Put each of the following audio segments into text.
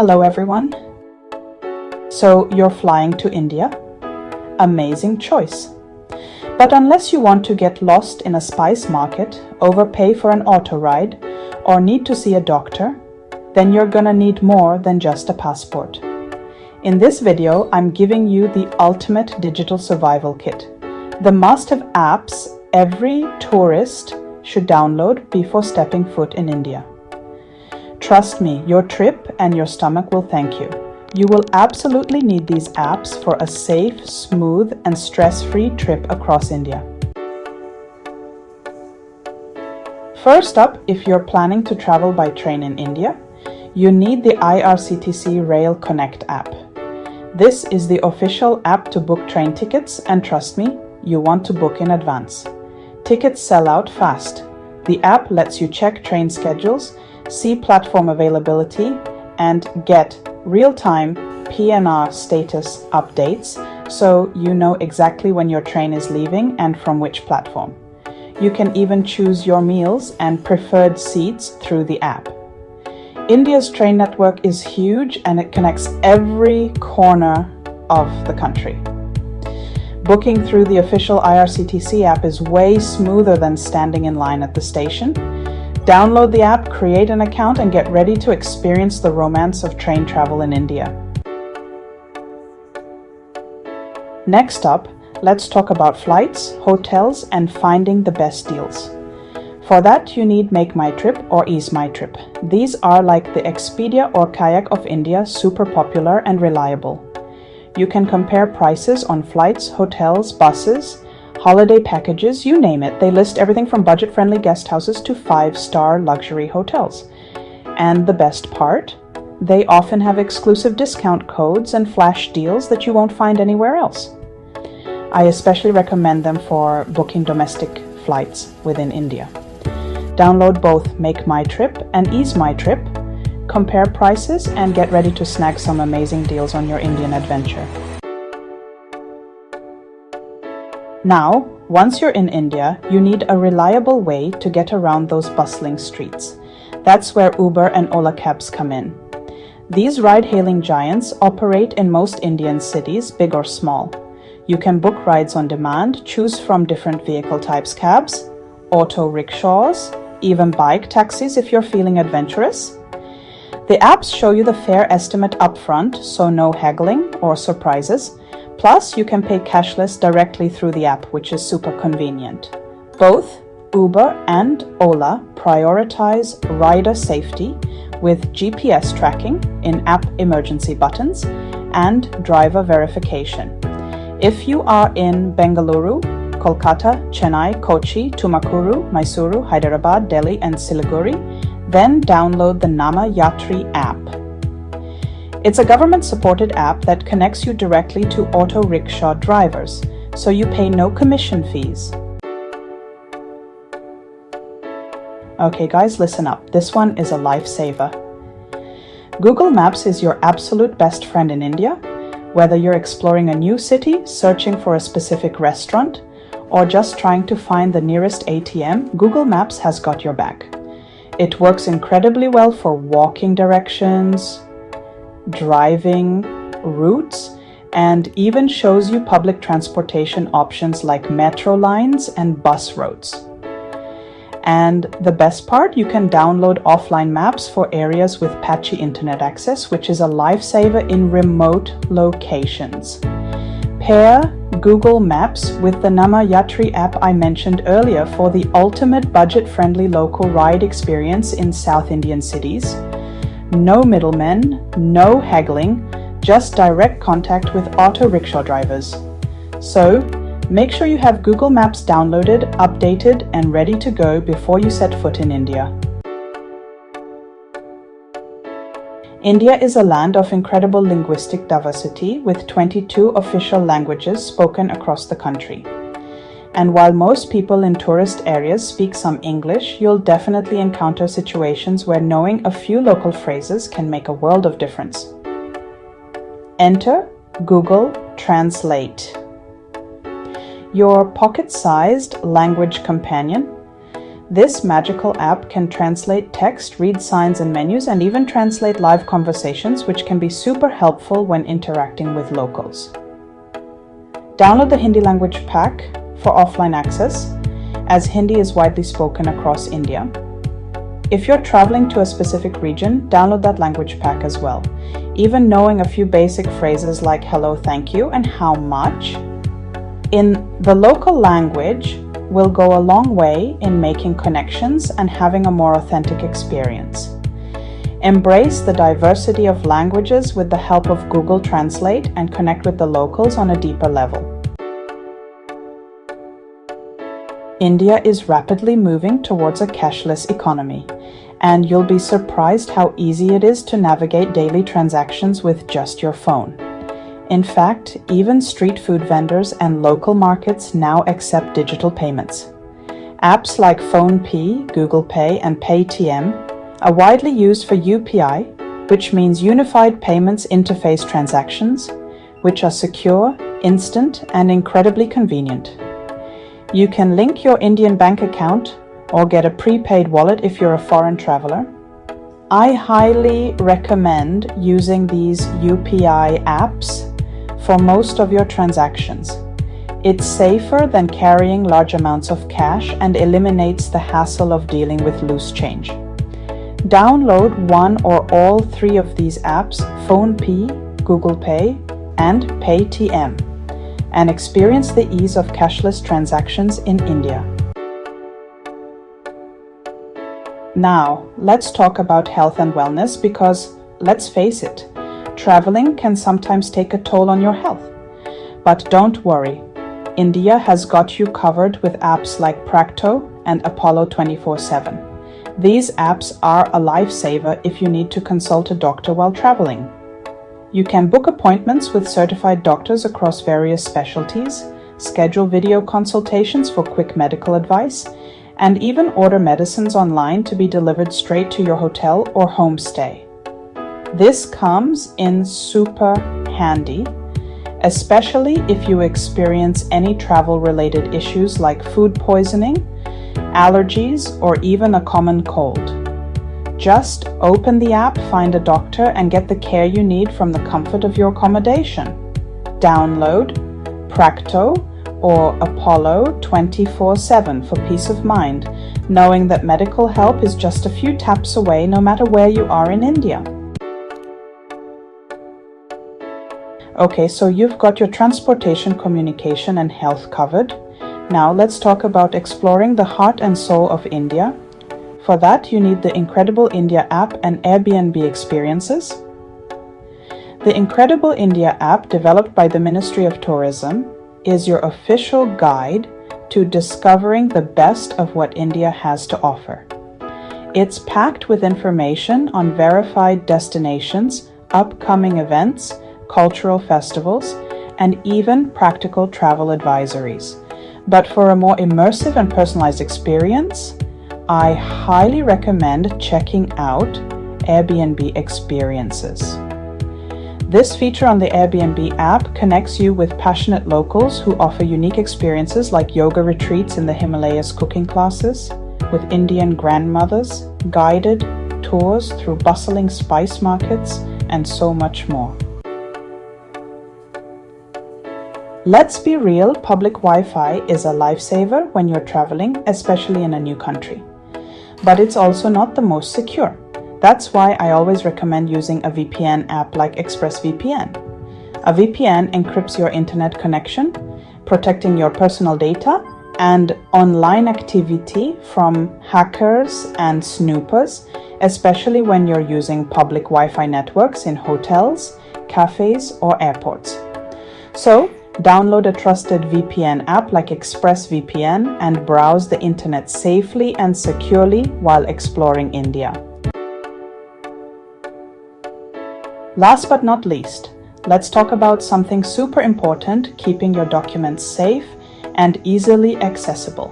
Hello everyone. So you're flying to India? Amazing choice. But unless you want to get lost in a spice market, overpay for an auto ride, or need to see a doctor, then you're gonna need more than just a passport. In this video, I'm giving you the ultimate digital survival kit. The must-have apps every tourist should download before stepping foot in India. Trust me, your trip and your stomach will thank you. You will absolutely need these apps for a safe, smooth, and stress-free trip across India. First up, if you're planning to travel by train in India, you need the IRCTC Rail Connect app. This is the official app to book train tickets, and trust me, you want to book in advance. Tickets sell out fast. The app lets you check train schedules, see platform availability, and get real-time PNR status updates so you know exactly when your train is leaving and from which platform. You can even choose your meals and preferred seats through the app. India's train network is huge and it connects every corner of the country. Booking through the official IRCTC app is way smoother than standing in line at the station. Download the app, create an account, and get ready to experience the romance of train travel in India. Next up, let's talk about flights, hotels, and finding the best deals. For that, you need Make My Trip or Ease My Trip. These are like the Expedia or Kayak of India, super popular and reliable. You can compare prices on flights, hotels, buses, holiday packages, you name it. They list everything from budget-friendly guest houses to 5-star luxury hotels. And the best part? They often have exclusive discount codes and flash deals that you won't find anywhere else. I especially recommend them for booking domestic flights within India. Download both Make My Trip and Ease My Trip, compare prices, and get ready to snag some amazing deals on your Indian adventure. Now, once you're in India, you need a reliable way to get around those bustling streets. That's where Uber and Ola cabs come in. These ride-hailing giants operate in most Indian cities, big or small. You can book rides on demand, choose from different vehicle types, cabs, auto rickshaws, even bike taxis if you're feeling adventurous. The apps show you the fare estimate upfront, so no haggling or surprises. Plus, you can pay cashless directly through the app, which is super convenient. Both Uber and Ola prioritize rider safety with GPS tracking, in-app emergency buttons, and driver verification. If you are in Bangalore, Kolkata, Chennai, Kochi, Tumakuru, Mysuru, Hyderabad, Delhi, and Siliguri, then download the Namma Yatri app. It's a government-supported app that connects you directly to auto rickshaw drivers, so you pay no commission fees. Okay guys, listen up. This one is a lifesaver. Google Maps is your absolute best friend in India. Whether you're exploring a new city, searching for a specific restaurant, or just trying to find the nearest ATM, Google Maps has got your back. It works incredibly well for walking directions, driving routes, and even shows you public transportation options like metro lines and bus routes. And the best part, you can download offline maps for areas with patchy internet access, which is a lifesaver in remote locations. Pair Google Maps with the Namma Yatri app I mentioned earlier for the ultimate budget-friendly local ride experience in South Indian cities. No middlemen, no haggling, just direct contact with auto rickshaw drivers. So, make sure you have Google Maps downloaded, updated, and ready to go before you set foot in India. India is a land of incredible linguistic diversity with 22 official languages spoken across the country. And while most people in tourist areas speak some English, you'll definitely encounter situations where knowing a few local phrases can make a world of difference. Enter Google Translate. Your pocket-sized language companion. This magical app can translate text, read signs and menus, and even translate live conversations, which can be super helpful when interacting with locals. Download the Hindi language pack for offline access, as Hindi is widely spoken across India. If you're traveling to a specific region, download that language pack as well. Even knowing a few basic phrases like hello, thank you, and how much in the local language will go a long way in making connections and having a more authentic experience. Embrace the diversity of languages with the help of Google Translate and connect with the locals on a deeper level. India is rapidly moving towards a cashless economy, and you'll be surprised how easy it is to navigate daily transactions with just your phone. In fact, even street food vendors and local markets now accept digital payments. Apps like PhonePe, Google Pay, and Paytm are widely used for UPI, which means Unified Payments Interface transactions, which are secure, instant, and incredibly convenient. You can link your Indian bank account or get a prepaid wallet if you're a foreign traveler. I highly recommend using these UPI apps for most of your transactions. It's safer than carrying large amounts of cash and eliminates the hassle of dealing with loose change. Download one or all three of these apps, PhonePe, Google Pay, and Paytm, and experience the ease of cashless transactions in India. Now, let's talk about health and wellness because, let's face it, traveling can sometimes take a toll on your health. But don't worry, India has got you covered with apps like Practo and Apollo 24/7. These apps are a lifesaver if you need to consult a doctor while traveling. You can book appointments with certified doctors across various specialties, schedule video consultations for quick medical advice, and even order medicines online to be delivered straight to your hotel or homestay. This comes in super handy, especially if you experience any travel-related issues like food poisoning, allergies, or even a common cold. Just open the app, find a doctor, and get the care you need from the comfort of your accommodation. Download Practo or Apollo 24/7 for peace of mind, knowing that medical help is just a few taps away no matter where you are in India. Okay, so you've got your transportation, communication, and health covered. Now let's talk about exploring the heart and soul of India. For that, you need the Incredible India app and Airbnb experiences. The Incredible India app, developed by the Ministry of Tourism, is your official guide to discovering the best of what India has to offer. It's packed with information on verified destinations, upcoming events, cultural festivals, and even practical travel advisories. But for a more immersive and personalized experience, I highly recommend checking out Airbnb experiences. This feature on the Airbnb app connects you with passionate locals who offer unique experiences like yoga retreats in the Himalayas, cooking classes with Indian grandmothers, guided tours through bustling spice markets, and so much more. Let's be real, public Wi-Fi is a lifesaver when you're traveling, especially in a new country. But it's also not the most secure. That's why I always recommend using a VPN app like ExpressVPN. A VPN encrypts your internet connection, protecting your personal data and online activity from hackers and snoopers, especially when you're using public Wi-Fi networks in hotels, cafes, or airports. So, download a trusted VPN app like ExpressVPN and browse the internet safely and securely while exploring India. Last but not least, let's talk about something super important, keeping your documents safe and easily accessible.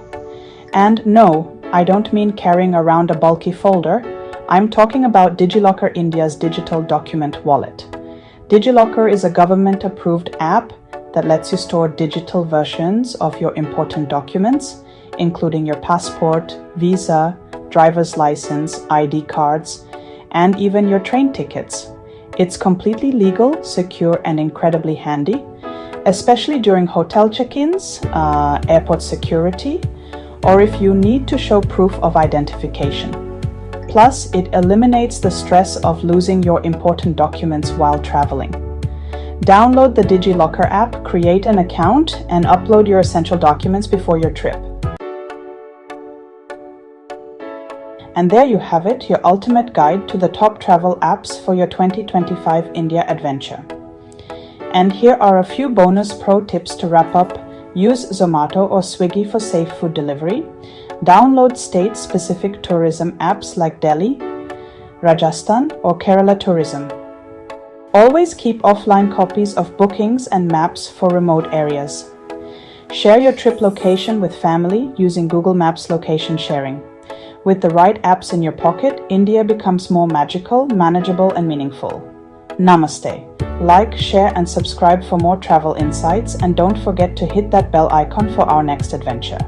And no, I don't mean carrying around a bulky folder. I'm talking about DigiLocker India's digital document wallet. DigiLocker is a government-approved app that lets you store digital versions of your important documents including your passport, visa, driver's license, ID cards, and even your train tickets. It's completely legal, secure, and incredibly handy, especially during hotel check-ins, airport security, or if you need to show proof of identification. Plus, it eliminates the stress of losing your important documents while traveling. Download the DigiLocker app, create an account, and upload your essential documents before your trip. And there you have it, your ultimate guide to the top travel apps for your 2025 India adventure. And here are a few bonus pro tips to wrap up. Use Zomato or Swiggy for safe food delivery. Download state-specific tourism apps like Delhi, Rajasthan, or Kerala Tourism. Always keep offline copies of bookings and maps for remote areas. Share your trip location with family using Google Maps location sharing. With the right apps in your pocket, India becomes more magical, manageable, and meaningful. Namaste. Like, share, and subscribe for more travel insights, and don't forget to hit that bell icon for our next adventure.